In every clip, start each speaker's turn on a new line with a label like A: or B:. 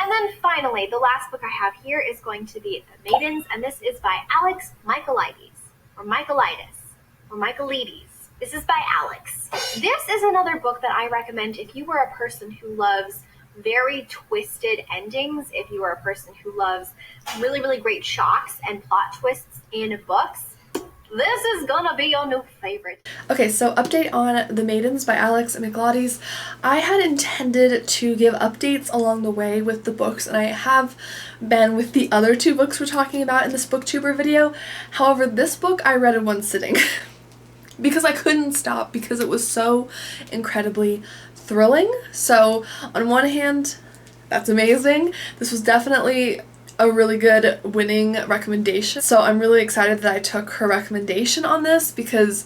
A: And then finally, the last book I have here is going to be The Maidens, and this is by Alex Michaelides, or Michaelides, or Michaelides. This is by Alex. This is another book that I recommend if you are a person who loves very twisted endings, if you are a person who loves really, really great shocks and plot twists in books. This is gonna be your new favorite.
B: Okay, so update on The Maidens by Alex Michaelides. I had intended to give updates along the way with the books, and I have been with the other two books we're talking about in this Booktuber video. However, this book I read in one sitting because I couldn't stop because it was so incredibly thrilling. So on one hand, that's amazing. This was definitely a really good winning recommendation. So I'm really excited that I took her recommendation on this because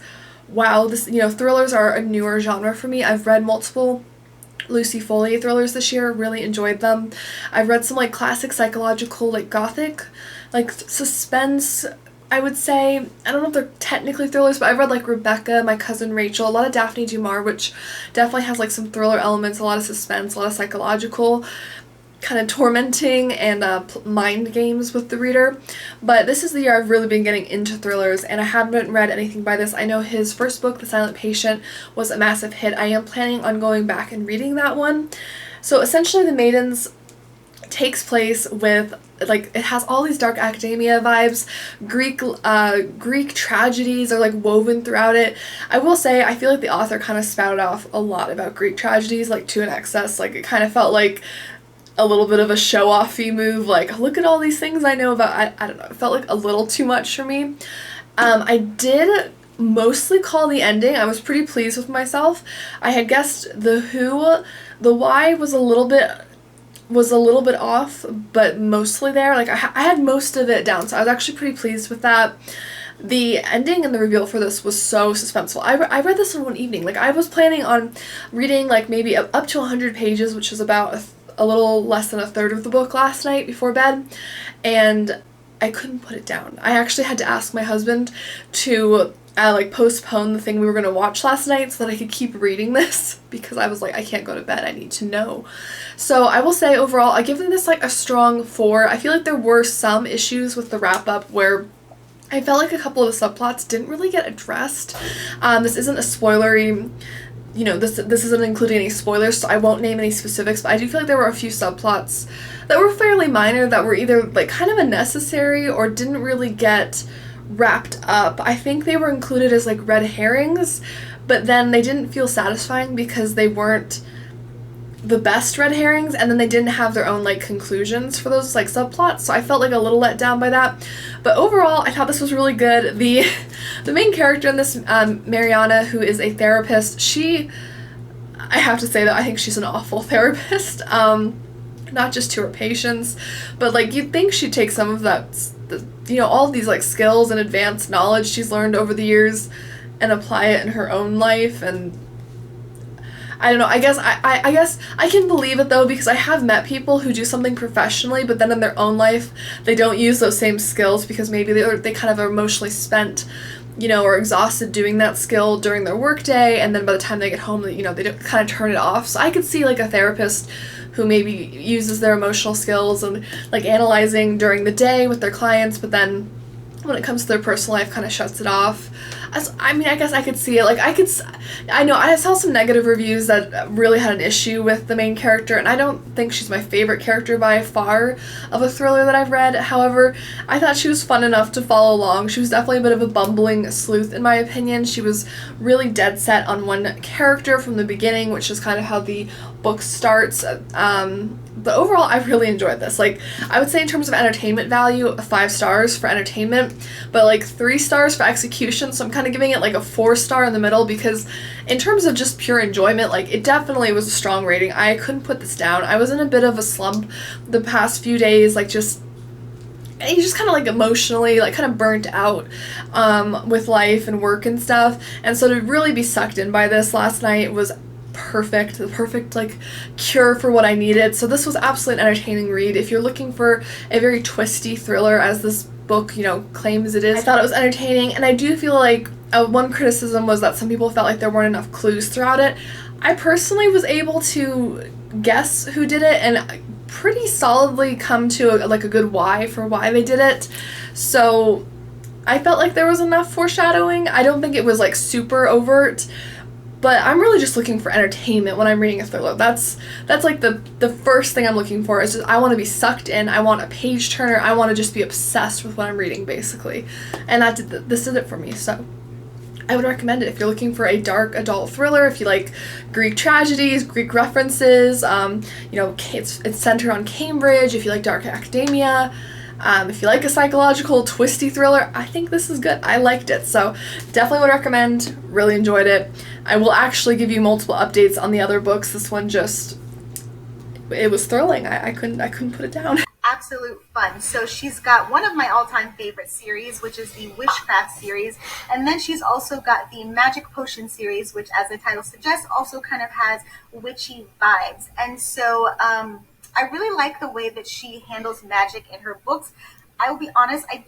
B: wow, this, thrillers are a newer genre for me. I've read multiple Lucy Foley thrillers this year, really enjoyed them. I've read some like classic psychological, like gothic, like suspense, I would say. I don't know if they're technically thrillers, but I've read like Rebecca, My Cousin Rachel, a lot of Daphne du Maurier, which definitely has like some thriller elements, a lot of suspense, a lot of psychological kind of tormenting and mind games with the reader. But this is the year I've really been getting into thrillers, and I haven't read anything by this. I know his first book, The Silent Patient, was a massive hit. I am planning on going back and reading that one. So essentially The Maidens takes place with, like, it has all these dark academia vibes. Greek tragedies are like woven throughout it. I will say I feel like the author kind of spouted off a lot about Greek tragedies, like to an excess. Like it kind of felt like a little bit of a show-offy move, like look at all these things I know about. I don't know, it felt like a little too much for me. I did mostly call the ending. I was pretty pleased with myself. I had guessed the who. The why was a little bit off, but mostly there. Like I had most of it down, so I was actually pretty pleased with that. The ending and the reveal for this was so suspenseful. I read this in one evening. Like I was planning on reading like maybe up to 100 pages, which is about a little less than a third of the book last night before bed, and I couldn't put it down. I actually had to ask my husband to like postpone the thing we were going to watch last night so that I could keep reading this because I was like, I can't go to bed, I need to know. So I will say overall I give this like a strong 4. I feel like there were some issues with the wrap up where I felt like a couple of the subplots didn't really get addressed. This isn't a spoilery, this isn't including any spoilers, so I won't name any specifics, but I do feel like there were a few subplots that were fairly minor that were either like kind of unnecessary or didn't really get wrapped up. I think they were included as like red herrings, but then they didn't feel satisfying because they weren't the best red herrings, and then they didn't have their own like conclusions for those like subplots, so I felt like a little let down by that. But overall I thought this was really good. The main character in this, Mariana, who is a therapist, I have to say that I think she's an awful therapist, not just to her patients, but like you'd think she'd take some of that, all of these like skills and advanced knowledge she's learned over the years and apply it in her own life. And I don't know, I guess I can believe it though, because I have met people who do something professionally but then in their own life they don't use those same skills because maybe they kind of are emotionally spent, or exhausted doing that skill during their workday, and then by the time they get home, they don't kind of turn it off. So I could see like a therapist who maybe uses their emotional skills and like analyzing during the day with their clients, but then when it comes to their personal life kind of shuts it off. I guess I could see it. Like I know I saw some negative reviews that really had an issue with the main character, and I don't think she's my favorite character by far of a thriller that I've read. However, I thought she was fun enough to follow along. She was definitely a bit of a bumbling sleuth in my opinion. She was really dead set on one character from the beginning, which is kind of how the book starts. But overall, I really enjoyed this. Like, I would say in terms of entertainment value, 5 stars for entertainment, but like 3 stars for execution, so I'm kind of giving it like a 4-star in the middle, because in terms of just pure enjoyment, like it definitely was a strong rating. I couldn't put this down. I was in a bit of a slump the past few days, like just kind of like emotionally like kind of burnt out with life and work and stuff, and so to really be sucked in by this last night was the perfect like cure for what I needed. So this was absolutely an entertaining read. If you're looking for a very twisty thriller, as this book claims it is, I thought it was entertaining. And I do feel like one criticism was that some people felt like there weren't enough clues throughout it. I personally was able to guess who did it, and pretty solidly come to like a good why for why they did it. So I felt like there was enough foreshadowing. I don't think it was like super overt, but I'm really just looking for entertainment when I'm reading a thriller. That's like the first thing I'm looking for, is just I want to be sucked in. I want a page turner. I want to just be obsessed with what I'm reading, basically. And this did it for me. So I would recommend it if you're looking for a dark adult thriller, if you like Greek tragedies, Greek references, it's centered on Cambridge, if you like dark academia, if you like a psychological twisty thriller, I think this is good. I liked it, so definitely would recommend. Really enjoyed it. I will actually give you multiple updates on the other books. This one it was thrilling. I couldn't put it down.
C: Absolute fun. So she's got one of my all-time favorite series, which is the Witchcraft series, and then she's also got the Magic Potion series, which, as the title suggests, also kind of has witchy vibes. And so I really like the way that she handles magic in her books. I will be honest, I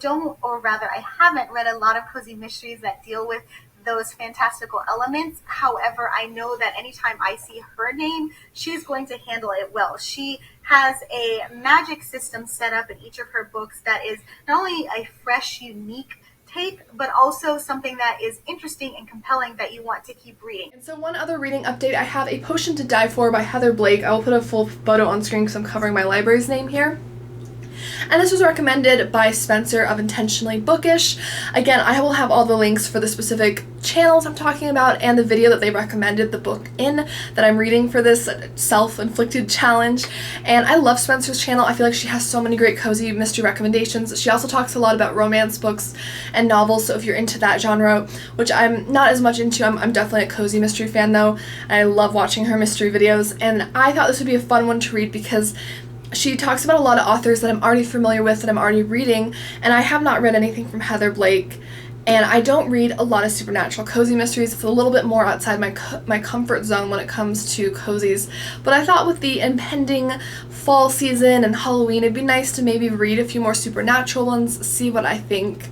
C: haven't read a lot of cozy mysteries that deal with those fantastical elements. However, I know that anytime I see her name, she's going to handle it well. She has a magic system set up in each of her books that is not only a fresh, unique take, but also something that is interesting and compelling that you want to keep reading.
B: And so one other reading update, I have A Potion to Die For by Heather Blake. I will put a full photo on screen because I'm covering my library's name here. And this was recommended by Spencer of Intentionally Bookish. Again, I will have all the links for the specific channels I'm talking about and the video that they recommended the book in that I'm reading for this self-inflicted challenge. And I love Spencer's channel. I feel like she has so many great cozy mystery recommendations. She also talks a lot about romance books and novels, so if you're into that genre, which I'm not as much into, I'm definitely a cozy mystery fan though. And I love watching her mystery videos, and I thought this would be a fun one to read because she talks about a lot of authors that I'm already familiar with, that I'm already reading, and I have not read anything from Heather Blake, and I don't read a lot of supernatural cozy mysteries. It's a little bit more outside my comfort zone when it comes to cozies, but I thought with the impending fall season and Halloween, it'd be nice to maybe read a few more supernatural ones, see what I think.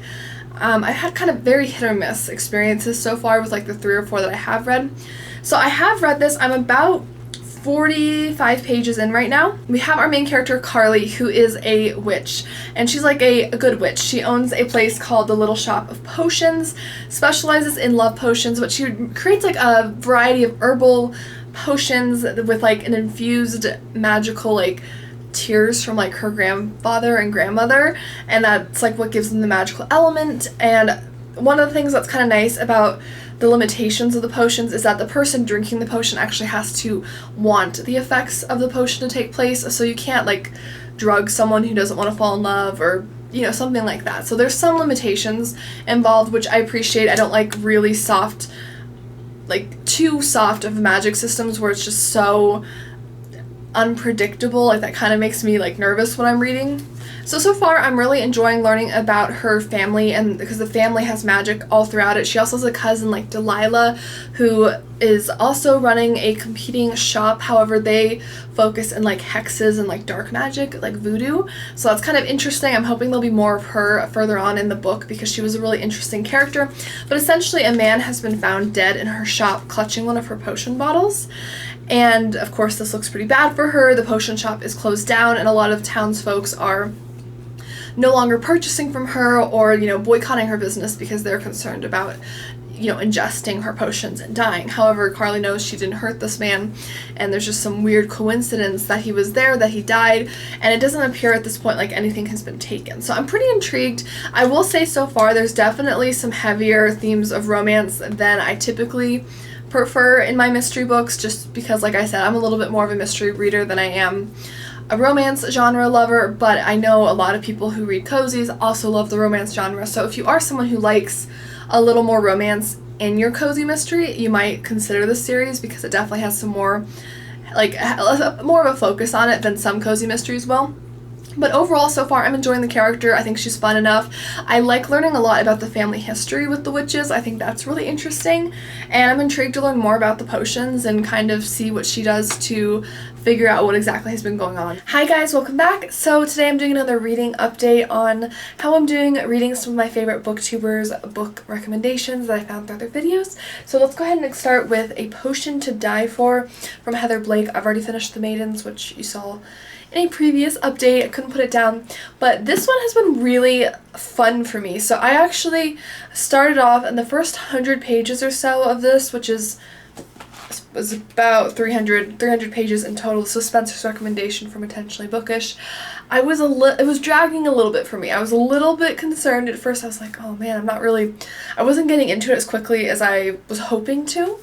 B: I've had kind of very hit or miss experiences so far with like the 3 or 4 that I have read. So I have read this. I'm about 45 pages in right now. We have our main character Carly, who is a witch, and she's like a good witch. She owns a place called the Little Shop of Potions, specializes in love potions, but she creates like a variety of herbal potions with like an infused magical like tears from like her grandfather and grandmother, and that's like what gives them the magical element. And one of the things that's kind of nice about the limitations of the potions is that the person drinking the potion actually has to want the effects of the potion to take place, so you can't like drug someone who doesn't want to fall in love or something like that. So there's some limitations involved, which I appreciate. I don't like really soft, like too soft of magic systems where it's just so unpredictable. Like that kind of makes me like nervous when I'm reading. So far I'm really enjoying learning about her family, and because the family has magic all throughout it. She also has a cousin like Delilah who is also running a competing shop. However, they focus in like hexes and like dark magic, like voodoo. So that's kind of interesting. I'm hoping there'll be more of her further on in the book because she was a really interesting character. But essentially a man has been found dead in her shop clutching one of her potion bottles. And of course this looks pretty bad for her. The potion shop is closed down, and a lot of townsfolk are no longer purchasing from her or boycotting her business because they're concerned about ingesting her potions and dying. However, Carly knows she didn't hurt this man, and there's just some weird coincidence that he was there, that he died, and it doesn't appear at this point like anything has been taken. So I'm pretty intrigued. I will say so far there's definitely some heavier themes of romance than I typically prefer in my mystery books, just because, like I said, I'm a little bit more of a mystery reader than I am a romance genre lover, but I know a lot of people who read cozies also love the romance genre. So if you are someone who likes a little more romance in your cozy mystery, you might consider this series because it definitely has some more, like, more of a focus on it than some cozy mysteries will. But overall, so far, I'm enjoying the character. I think she's fun enough. I like learning a lot about the family history with the witches. I think that's really interesting. And I'm intrigued to learn more about the potions and kind of see what she does to figure out what exactly has been going on. Hi guys, welcome back. So today I'm doing another reading update on how I'm doing reading some of my favorite booktubers' book recommendations that I found through their videos. So let's go ahead and start with A Potion to Die For from Heather Blake. I've already finished The Maidens, which you saw in a previous update. I couldn't put it down, but this one has been really fun for me. So I actually started off in the first 100 pages or so of this, which was about 300 pages in total. So Spencer's recommendation from Intentionally Bookish. It was dragging a little bit for me. I was a little bit concerned at first. I was like, oh man, I wasn't getting into it as quickly as I was hoping to.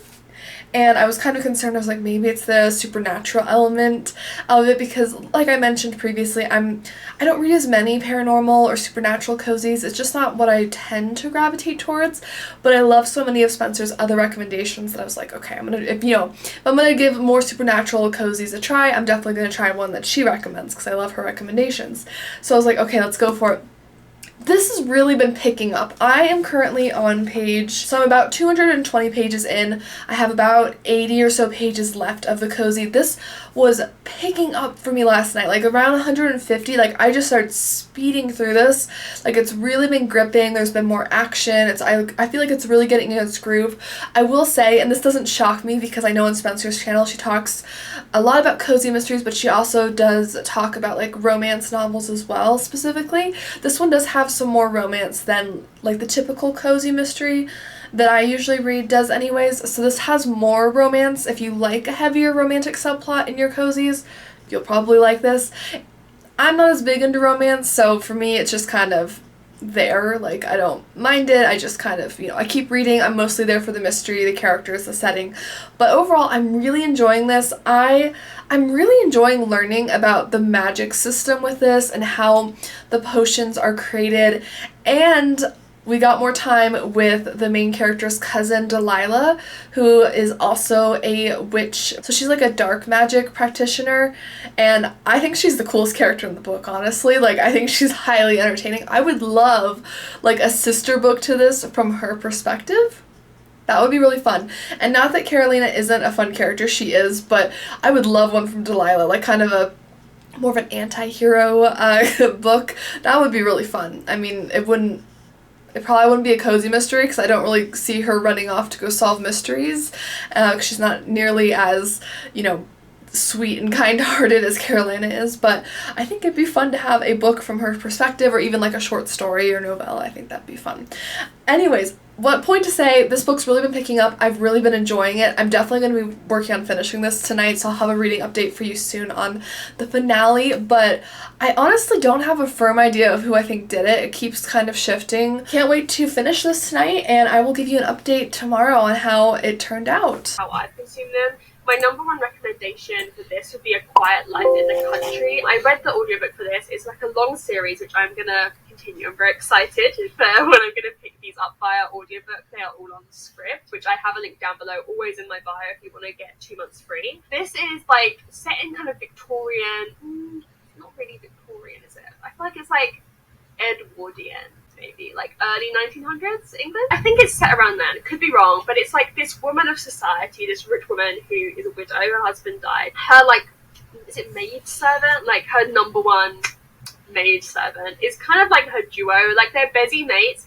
B: And I was kind of concerned. I was like, maybe it's the supernatural element of it, because like I mentioned previously, I don't read as many paranormal or supernatural cozies. It's just not what I tend to gravitate towards, but I love so many of Spencer's other recommendations that I was like, okay, if I'm gonna give more supernatural cozies a try, I'm definitely gonna try one that she recommends, because I love her recommendations. So I was like, okay, let's go for it. This has really been picking up. I am currently on I'm about 220 pages in. I have about 80 or so pages left of the cozy. This was picking up for me last night, like around 150. Like, I just started speeding through this. Like, it's really been gripping. There's been more action. I feel like it's really getting in its groove. I will say, and this doesn't shock me because I know on Spencer's channel she talks a lot about cozy mysteries, but she also does talk about like romance novels as well specifically. This one does have some more romance than like the typical cozy mystery that I usually read does anyways. So this has more romance. If you like a heavier romantic subplot in your cozies, you'll probably like this. I'm not as big into romance, so for me it's just kind of there. Like, I don't mind it. I just kind of, I keep reading. I'm mostly there for the mystery, the characters, the setting. But overall, I'm really enjoying this. I'm really enjoying learning about the magic system with this and how the potions are created. And we got more time with the main character's cousin, Delilah, who is also a witch. So she's like a dark magic practitioner, and I think she's the coolest character in the book, honestly. Like, I think she's highly entertaining. I would love, like, a sister book to this from her perspective. That would be really fun. And not that Carolina isn't a fun character, she is, but I would love one from Delilah, like kind of a more of an anti-hero book. That would be really fun. I mean, it probably wouldn't be a cozy mystery because I don't really see her running off to go solve mysteries. She's not nearly as, sweet and kind-hearted as Carolina is, but I think it'd be fun to have a book from her perspective, or even like a short story or novella. I think that'd be fun. Anyways, what point to say, this book's really been picking up. I've really been enjoying it. I'm definitely going to be working on finishing this tonight, so I'll have a reading update for you soon on the finale, but I honestly don't have a firm idea of who I think did it. It keeps kind of shifting. Can't wait to finish this tonight, and I will give you an update tomorrow on how it turned out.
D: How I consume them. My number one recommendation for this would be A Quiet Life in the Country. I read the audiobook for this. It's like a long series, which I'm going to continue. I'm very excited for when I'm going to pick these up via audiobook. They are all on script, which I have a link down below, always in my bio if you want to get 2 months free. This is like set in kind of Victorian, not really Victorian, is it? I feel like it's like Edwardian. Maybe like early 1900s England. I think it's set around then. Could be wrong, but it's like this woman of society, this rich woman who is a widow. Her husband died. Her is it maid servant? Like her number one maid servant is kind of like her duo. Like they're busy mates.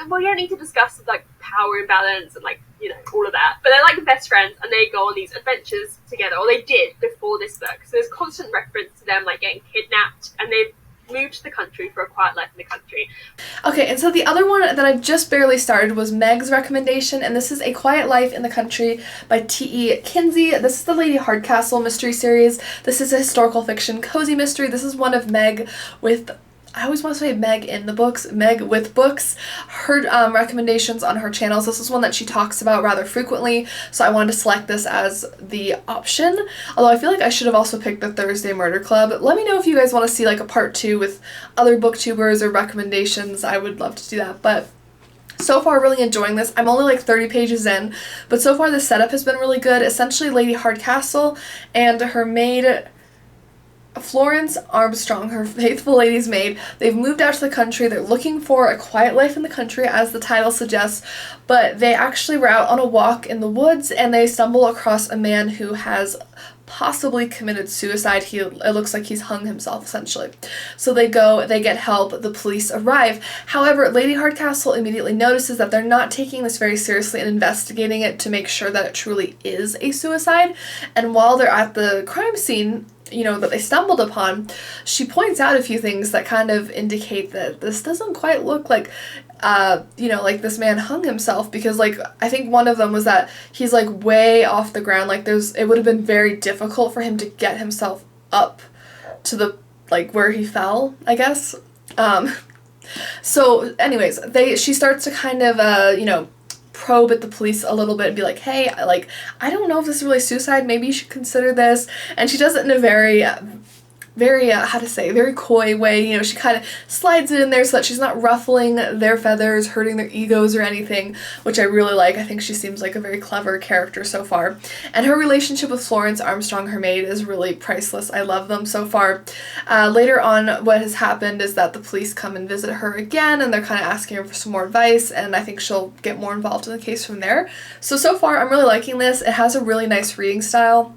D: Well, you don't need to discuss like power imbalance and all of that. But they're like best friends, and they go on these adventures together, or they did before this book. So there's constant reference to them like getting kidnapped, and they've moved to the country for a quiet life in the country.
B: Okay, and so the other one that I just barely started was Meg's recommendation, and this is A Quiet Life in the Country by T.E. Kinsey. This is the Lady Hardcastle mystery series. This is a historical fiction cozy mystery. This is one of Meg with... I always want to say Meg in the books, Megwithbooks, her recommendations on her channels. This is one that she talks about rather frequently, so I wanted to select this as the option. Although I feel like I should have also picked the Thursday Murder Club. Let me know if you guys want to see like a part 2 with other booktubers or recommendations. I would love to do that, but so far really enjoying this. I'm only like 30 pages in, but so far the setup has been really good. Essentially Lady Hardcastle and her maid Florence Armstrong, her faithful lady's maid, they've moved out to the country. They're looking for a quiet life in the country, as the title suggests, but they actually were out on a walk in the woods and they stumble across a man who has possibly committed suicide. It looks like he's hung himself, essentially. So they go, they get help, the police arrive. However, Lady Hardcastle immediately notices that they're not taking this very seriously and investigating it to make sure that it truly is a suicide. And while they're at the crime scene, that they stumbled upon, she points out a few things that kind of indicate that this doesn't quite look like like this man hung himself, because like I think one of them was that he's like way off the ground, like it would have been very difficult for him to get himself up to the like where he fell, I guess. So anyways, she starts to kind of probe at the police a little bit and be like, hey, like, I don't know if this is really suicide, maybe you should consider this. And she does it in a very very coy way. She kind of slides it in there so that she's not ruffling their feathers, hurting their egos or anything, which I really like. I think she seems like a very clever character so far. And her relationship with Florence Armstrong, her maid, is really priceless. I love them so far. Later on, what has happened is that the police come and visit her again, and they're kind of asking her for some more advice, and I think she'll get more involved in the case from there. So far, I'm really liking this. It has a really nice reading style.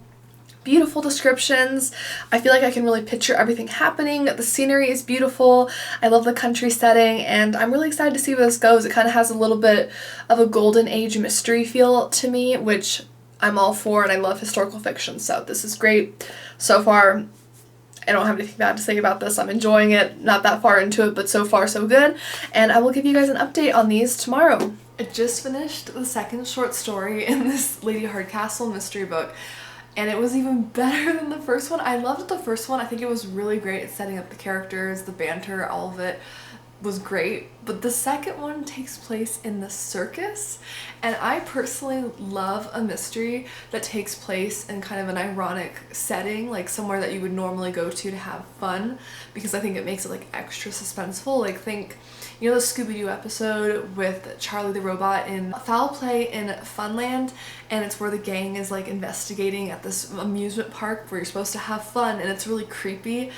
B: Beautiful descriptions. I feel like I can really picture everything happening. The scenery is beautiful. I love the country setting, and I'm really excited to see where this goes. It kind of has a little bit of a golden age mystery feel to me, which I'm all for, and I love historical fiction, so this is great. So far, I don't have anything bad to say about this. I'm enjoying it. Not that far into it, but so far so good, and I will give you guys an update on these tomorrow. I just finished the second short story in this Lady Hardcastle mystery book, and it was even better than the first one. I loved the first one. I think it was really great at setting up the characters, the banter, all of it was great. But the second one takes place in the circus, and I personally love a mystery that takes place in kind of an ironic setting, like somewhere that you would normally go to have fun, because I think it makes it like extra suspenseful. Like think, the Scooby-Doo episode with Charlie the Robot in Foul Play in Funland, and it's where the gang is like investigating at this amusement park where you're supposed to have fun, and it's really creepy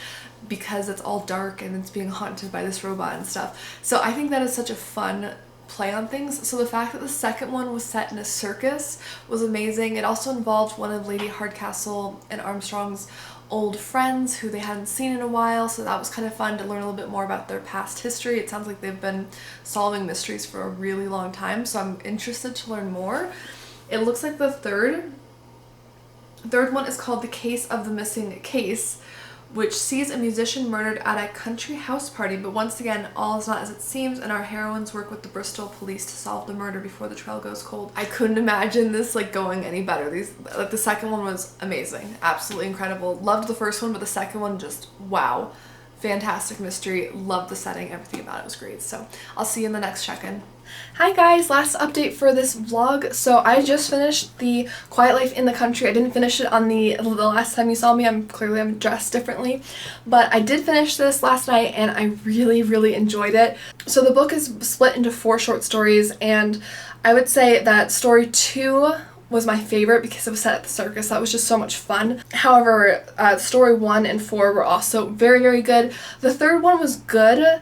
B: because it's all dark and it's being haunted by this robot and stuff. So I think that is such a fun play on things. So the fact that the second one was set in a circus was amazing. It also involved one of Lady Hardcastle and Armstrong's old friends who they hadn't seen in a while, so that was kind of fun to learn a little bit more about their past history. It sounds like they've been solving mysteries for a really long time, so I'm interested to learn more. It looks like the third one is called The Case of the Missing Case, which sees a musician murdered at a country house party, but once again, all is not as it seems, and our heroines work with the Bristol police to solve the murder before the trail goes cold. I couldn't imagine this like going any better. The second one was amazing, absolutely incredible. Loved the first one, but the second one just wow. Fantastic mystery, loved the setting, everything about it was great. So I'll see you in the next check-in. Hi guys, last update for this vlog. So I just finished The Quiet Life in the Country. I didn't finish it on the last time you saw me. I'm dressed differently, but I did finish this last night and I really enjoyed it. So the book is split into 4 short stories, and I would say that story 2 was my favorite because it was set at the circus. That was just so much fun. However, story 1 and 4 were also very good. The third one was good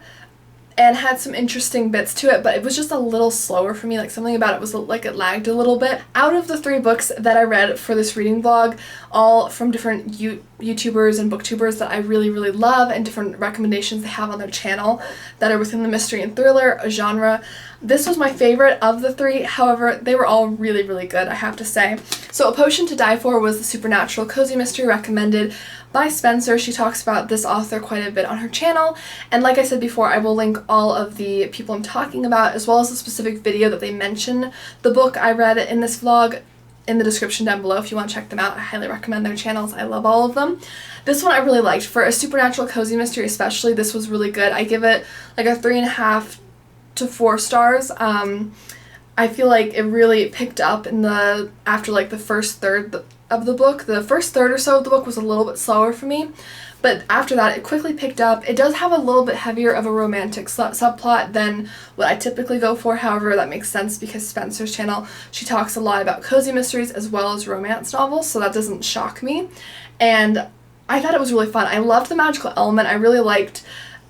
B: and had some interesting bits to it, but it was just a little slower for me. Like something about it was like it lagged a little bit. Out of the 3 books that I read for this reading vlog, all from different YouTubers and booktubers that I really love, and different recommendations they have on their channel that are within the mystery and thriller genre, this was my favorite of the 3. However, they were all really good, I have to say. So A Potion to Die For was the supernatural cozy mystery recommended by Spencer. She talks about this author quite a bit on her channel, and like I said before, I will link all of the people I'm talking about as well as the specific video that they mention the book I read in this vlog in the description down below if you want to check them out. I highly recommend their channels. I love all of them. This one I really liked. For a supernatural cozy mystery especially, this was really good. I give it like a 3.5 to 4 stars. I feel like it really picked up after like the first third of the book. The first third or so of the book was a little bit slower for me, but after that it quickly picked up. It does have a little bit heavier of a romantic subplot than what I typically go for. However, that makes sense because Spencer's channel, she talks a lot about cozy mysteries as well as romance novels, so that doesn't shock me. And I thought it was really fun. I loved the magical element. I really liked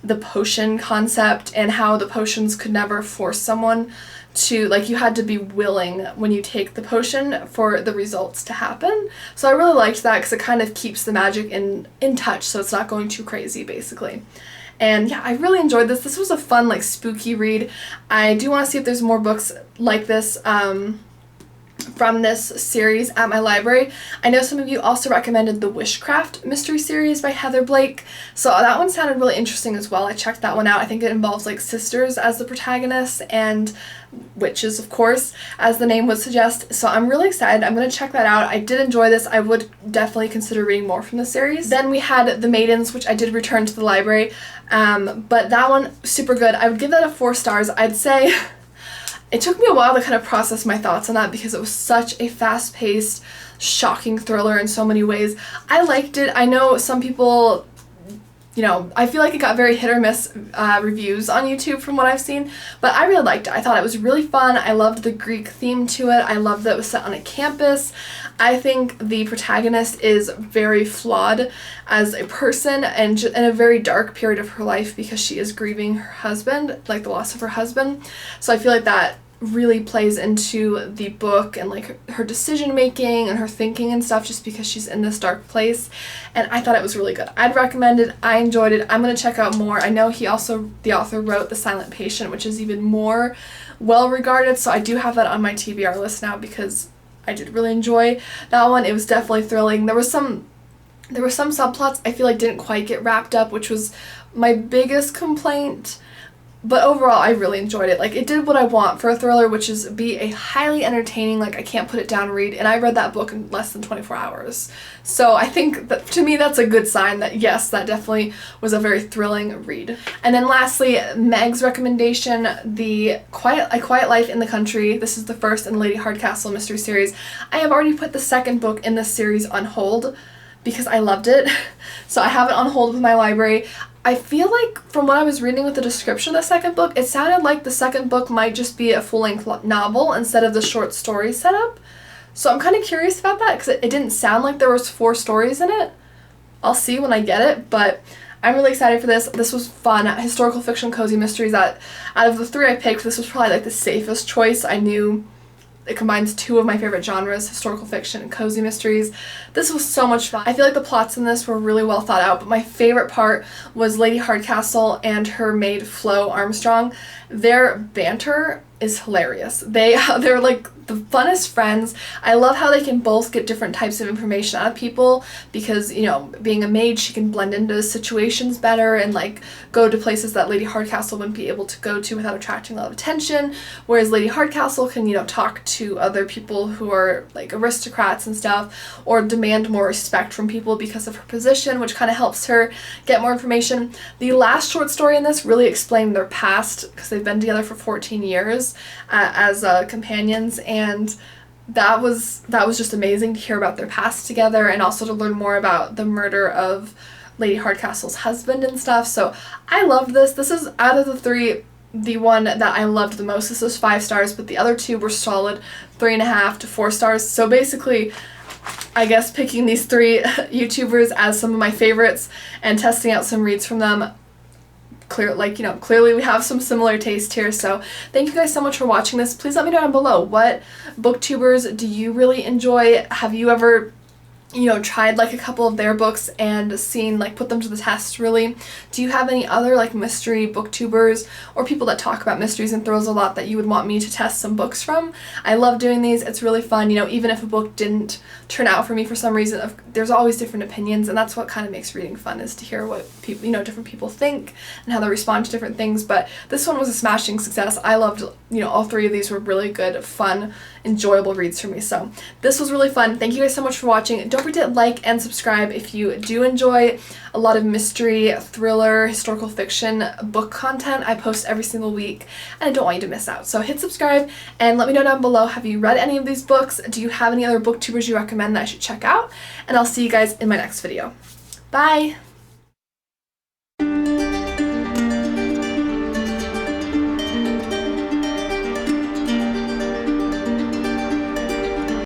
B: the potion concept and how the potions could never force someone to, like, you had to be willing when you take the potion for the results to happen. So I really liked that because it kind of keeps the magic in touch, so it's not going too crazy basically. And yeah, I really enjoyed this. This was a fun, like, spooky read. I do want to see if there's more books like this. from this series at my library. I know some of you also recommended the Wishcraft mystery series by Heather Blake, so that one sounded really interesting as well. I checked that one out. I think it involves like sisters as the protagonists and witches, of course, as the name would suggest. So I'm really excited. I'm going to check that out. I did enjoy this. I would definitely consider reading more from the series. Then we had The Maidens, which I did return to the library, but that one, super good. I would give that a 4 stars. I'd say it took me a while to kind of process my thoughts on that because it was such a fast-paced, shocking thriller in so many ways. I liked it. I know some people, you know, I feel like it got very hit or miss reviews on YouTube from what I've seen, but I really liked it. I thought it was really fun. I loved the Greek theme to it. I loved that it was set on a campus. I think the protagonist is very flawed as a person and in a very dark period of her life because she is grieving her husband, like the loss of her husband. So I feel like that really plays into the book and like her decision making and her thinking and stuff just because she's in this dark place, and I thought it was really good. I'd recommend it. I enjoyed it. I'm going to check out more. I know the author wrote The Silent Patient, which is even more well regarded, so I do have that on my TBR list now because I did really enjoy that one. It was definitely thrilling. There were some subplots I feel like didn't quite get wrapped up, which was my biggest complaint. But overall, I really enjoyed it. Like, it did what I want for a thriller, which is be a highly entertaining, like, I can't put it down read. And I read that book in less than 24 hours. So I think that, to me, that's a good sign that, yes, that definitely was a very thrilling read. And then lastly, Meg's recommendation, A Quiet Life in the Country. This is the first in the Lady Hardcastle mystery series. I have already put the second book in this series on hold because I loved it. So I have it on hold with my library. I feel like from what I was reading with the description of the second book, it sounded like the second book might just be a full-length novel instead of the short story setup. So I'm kind of curious about that because it didn't sound like there was 4 stories in it. I'll see when I get it, but I'm really excited for this. This was fun. Historical fiction, cozy mysteries. That out of the 3 I picked, this was probably like the safest choice. I knew it combines 2 of my favorite genres, historical fiction and cozy mysteries. This was so much fun. I feel like the plots in this were really well thought out, but my favorite part was Lady Hardcastle and her maid Flo Armstrong. Their banter is hilarious. They're like the funnest friends. I love how they can both get different types of information out of people because, you know, being a maid, she can blend into situations better and like go to places that Lady Hardcastle wouldn't be able to go to without attracting a lot of attention, whereas Lady Hardcastle can, you know, talk to other people who are like aristocrats and stuff or demand more respect from people because of her position, which kind of helps her get more information. The last short story in this really explained their past because they've been together for 14 years as companions, and that was just amazing to hear about their past together and also to learn more about the murder of Lady Hardcastle's husband and stuff. So I loved this. This is, out of the 3, the one that I loved the most. This was 5 stars, but the other 2 were solid 3.5 to 4 stars. So basically, I guess picking these 3 YouTubers as some of my favorites and testing out some reads from them, clearly we have some similar taste here. So thank you guys so much for watching this. Please let me know down below, what booktubers do you really enjoy? Have you ever, you know, tried like a couple of their books and seen, like, put them to the test really? Do you have any other like mystery booktubers or people that talk about mysteries and thrills a lot that you would want me to test some books from? I love doing these. It's really fun. You know, even if a book didn't turn out for me for some reason, there's always different opinions, and that's what kind of makes reading fun, is to hear what people, you know, different people think and how they respond to different things. But this one was a smashing success. I loved, you know, all 3 of these were really good, fun, enjoyable reads for me. So this was really fun. Thank you guys so much for watching. Don't forget to like and subscribe if you do enjoy a lot of mystery, thriller, historical fiction book content. I post every single week and I don't want you to miss out. So hit subscribe and let me know down below, have you read any of these books? Do you have any other booktubers you recommend that I should check out? And I'll see you guys in my next video. Bye!